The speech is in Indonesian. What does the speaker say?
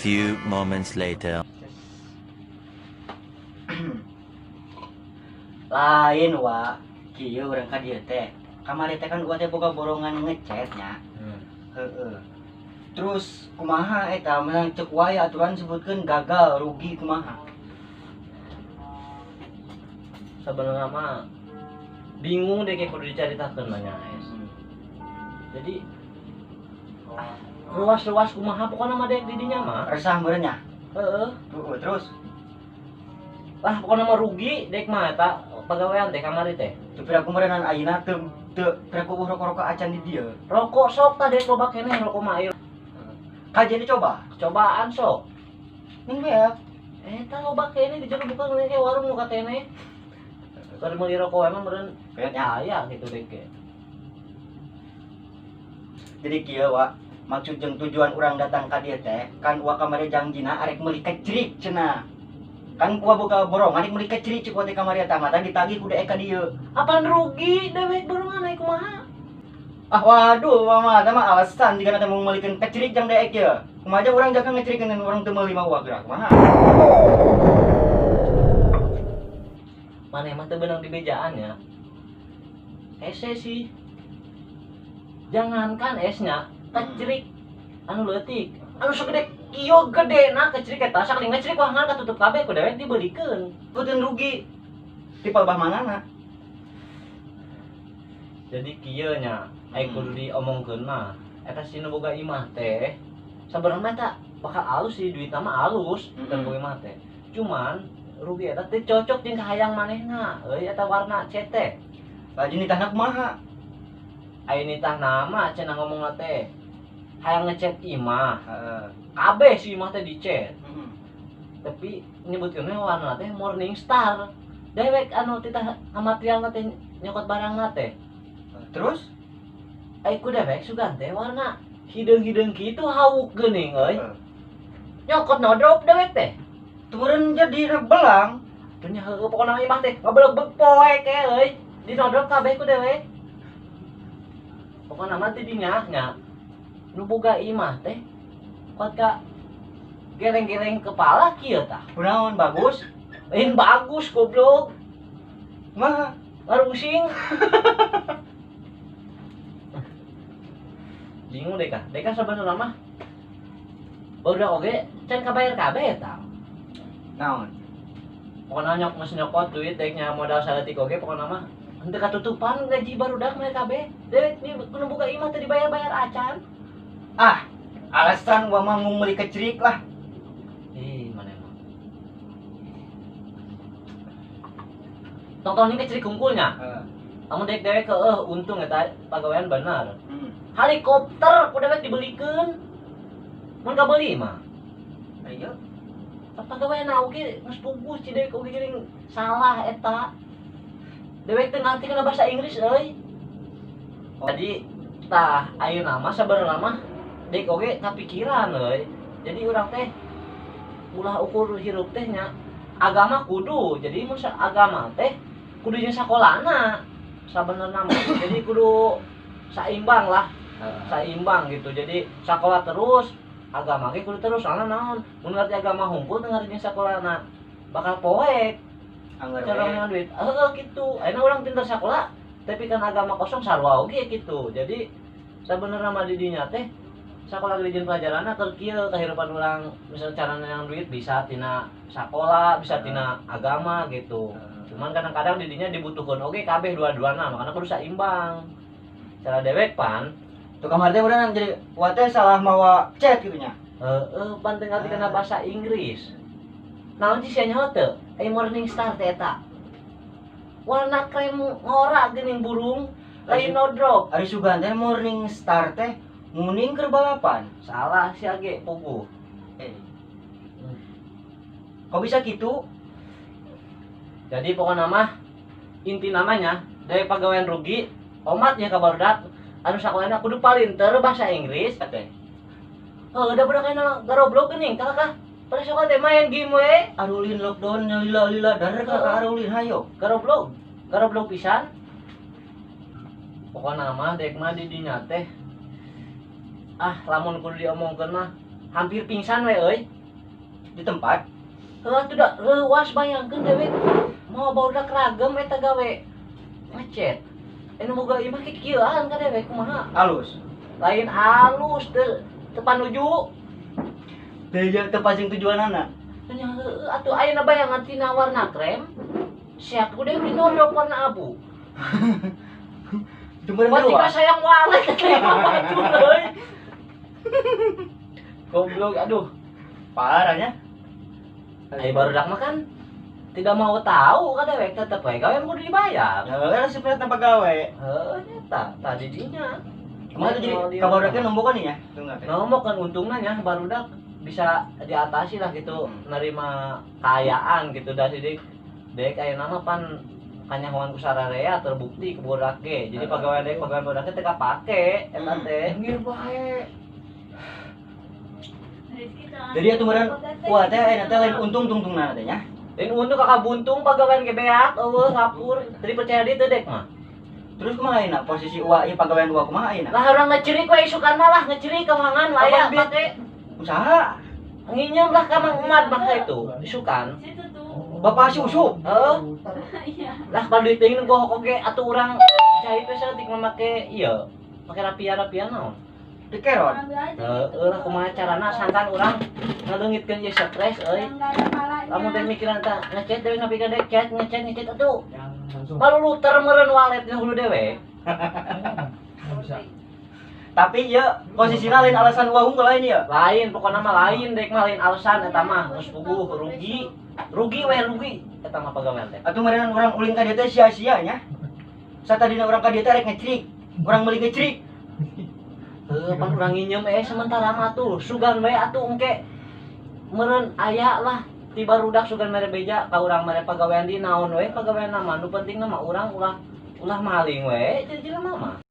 few moments later. Lain wa kieu urang ka dieu teh kamari teh kan gua teh boga borongan ngechatnya. Heeh. Terus kumaha eta menang cek wae aturan sebutkeun gagal rugi kumaha. Sebenarnya mah bingung deh kayak kudu dicaritakeun nanya es. Jadi luas-luas kumaha pokoknya mah dek didinya mah. Resah meureun nya. Heeh. Terus Lah pokoknya mah rugi dek mah eta pagawean teh kamari teh. teu pira kumarenan ayeuna teu pira ku rokok-rokok acan di dieu. Rokok sok tah dek loba keneh rokok mah ieu. Kajian dicoba. Cobaan sok. Ning beak. Eta loba keneh di jeung bukan kayak warung nu keneh. Keur meuli rokok emang meureun Kayaknya. aya gitu dek ke. Jadi kieu wa maksud jeung tujuan urang datang ka dieu teh kan wa kamari jangjina arek meuli kecrik cenah. Kan gua boga borongan arek meuli kecrik cik wa teh kamari eta mah tah ditagih ku daek ka dieu. Apaan rugi dewek borongan naik kumaha? Ah waduh mama eta mah alasan jika nanti mau meulikeun kecrik jang daek ye. Kumaha aja urang jaga ngecerikeun urang teu meuli mah gerak kumaha. Mana emang teu beunang di bejaannya. Ese sih. Jangankan esnya, kecrik anu leutik, anu segede kieu gedena kecrik eta sakali ngecrik wah ngan katutup kabeh ku dewek dibelikeun. Puteun rugi. Di palbah manana. Jadi kieu nya, aya kudu diomongkeun mah. Eta si nu boga imah teh sabenerna eta bakal alus sih duitna mah alus, bukan boga imah teh. Cuman rugi eta teh cocok jeung kahayang manehna, euy eta warna cet teh. Lajeng ditahna kumaha? Aya nitah nama cenah ngomongna teh. Hayang ngechat imah. Heeh. Kabeh si imah teh dicet. Heeh. Tapi nyebutkeunna warna teh Morning Star. Dewek anu titah amatrialna teh nyokot barangna teh. Terus? Ai ku dewek sugan teh warna hideung-hideung kitu hauk geuning euy. Nyokot nodrop dewek teh. Turun jadi belang. Teu nya heueuh pokona imah teh ngabeleg-beg poek ke euy. Di nodrop kabeh ku dewek. Pokona mah teh dinya nya. Nu boga imah teh kuat ka geleng-geleng kepala kieu tah. Kunaon bagus? Lain bagus goblok. Kumaha? Ngarusing. Bingung deh kan. Deka sabenerna mah barudak oge can kabayar kabeh eta. Naon? Pokona nyokot duit deknya modal saeutik oge pokona mah henteu katutupan gaji barudak mah kabeh. Dewek nu boga imah teh dibayar-bayar acan. Ah, alasan gua mah mau meuli kecrik lah. Ih, mana emang. Tontonin kecil kumpulnya. Kamu dek-dek untung eta pagawean bener. Helikopter ku dewek dibelikeun. Mun kabeli mah. Ayo. Pagawean oge geus bungkus ci dewek oge geuning salah eta. Dewek teh ngartikeun bahasa Inggris euy. Jadi tah ayeuna mah sabenerna mah dek oge kapikiran euy. Jadi urang teh ulah ukur hirup teh nya agama kudu. Jadi mun agama teh kudu jeung sakolana sabenerna mah. Jadi kudu saimbang lah. Saimbang gitu. Jadi sakola terus agama ge kudu terus soalna naon? Mun ngarti agama hungkul teu ngarti jeung sakolana bakal poek. Cara ngan duit. Kitu. Ayeuna urang pinter sakola tapi kan agama kosong sarua oge kitu. Jadi sabenerna mah di dinya teh sakola dijieun pelajaranna keur kieu kahirupan urang misal carana yang duit bisa tina sakola, bisa tina agama gitu. Cuman kadang-kadang di dinya dibutuhkeun oge kabeh dua-duana makana kudu saimbang. Cara dewek pan tuh kamar teh urang jadi wa teh salah mawa chat kitu nya. pan teu ngartikeun bahasa Inggris. Naon sih sia nyaho teu? Morning Star teh eta. Warna krem ngora geuning burung lain no drop. Ari sugan teh Morning Star teh nguning keur balapan. Salah si age puguh. Kok bisa gitu? Jadi pokoknya mah inti namanya dari pegawaian rugi omatnya ka barudak anu sakolana kudu palinter bahasa Inggris teh. Udah budak kana garoblok geuning kakak. Pada sekolah teh main game we. Arulin lockdown lila dar ka arulin hayo. Garoblok pisan. Pokoknya mah dek mah di dinya teh lamun kudu diomongkeun mah hampir pingsan we euy. di tempat. Tidak leuwas bayangkeun dewe mau barudak ragam eta gawe ngechat. Anu boga ieu mah kikieuan ka dewe kumaha? Halus. Lain alus teu panuju. Teu pacing tujuanana. Nya heueuh atuh ayeuna bayangan tina warna krem. Siap ku dewe dinodok warna abu. Cuma Buat jika doang. sayang walet terima batu euy. Goblok aduh. Parahnya. Ai barudak mah kan tidak mau tahu ka dewe tetep we gawe kudu dibayar. Ya, sebenarnya tanpa gawe. Heuh nya tadi dinya. Kemarin jadi kabarnya nombokan nih ya. Tunggu teh. Ngomong kan untungnya nya barudak bisa diatasi lah gitu nerima kekayaan gitu dah sidik. Dek aya nama pan kanyahoan ku sararea terbukti ku budak ge. Jadi pegawai budak teh teu kapake eta teh. Ngir bae. Jadi atuh meureun kuat teh aya teh lain untung-tungtungna teh nya. Dan untuk kakak buntung pegawai ge beak eueuh ngapur. Tadi percaya di teu dek mah. Terus kumaha ayeuna posisi uwa ieu pagawean uwa kumaha ayeuna? Lah urang ngecerik we isukan mah lah ngecerik kawangan layak Abang, make. Usaha. Nginjem lah ka Mang Emad mah itu isukan. Bapak si usuk. Heuh. Lah kalau ditingin gua oge atuh urang cai teh saeutik make ieu. Make rapia-rapia naon. Dikerot. Lah kumaha carana sangkan urang ngaleungitkeun ieu stres euy. Lamun teh mikiran tah ngechat dewe nepi ka dek chat ngechat atuh. Kalau luter meureun waletnya hulu dewe. Tapi ieu posisina lain alasan uwa unggul lain ieu. Lain pokona mah lain dek mah lain alasan eta mah geus puguh rugi. Rugi eta mah pagawean teh. Atuh meureun urang ulin ka dieu teh sia-sia nya. Satadina urang ka dieu teh rek ngecrik. Urang meuli ngecrik. Pan urang nginjem sementara mah tuh sugan bae atuh engke meureun aya lah ti barudak sugan mere beja ka urang mere pagawean di naon we pagawean mah nu penting mah urang ulah maling we jadi jelema mah.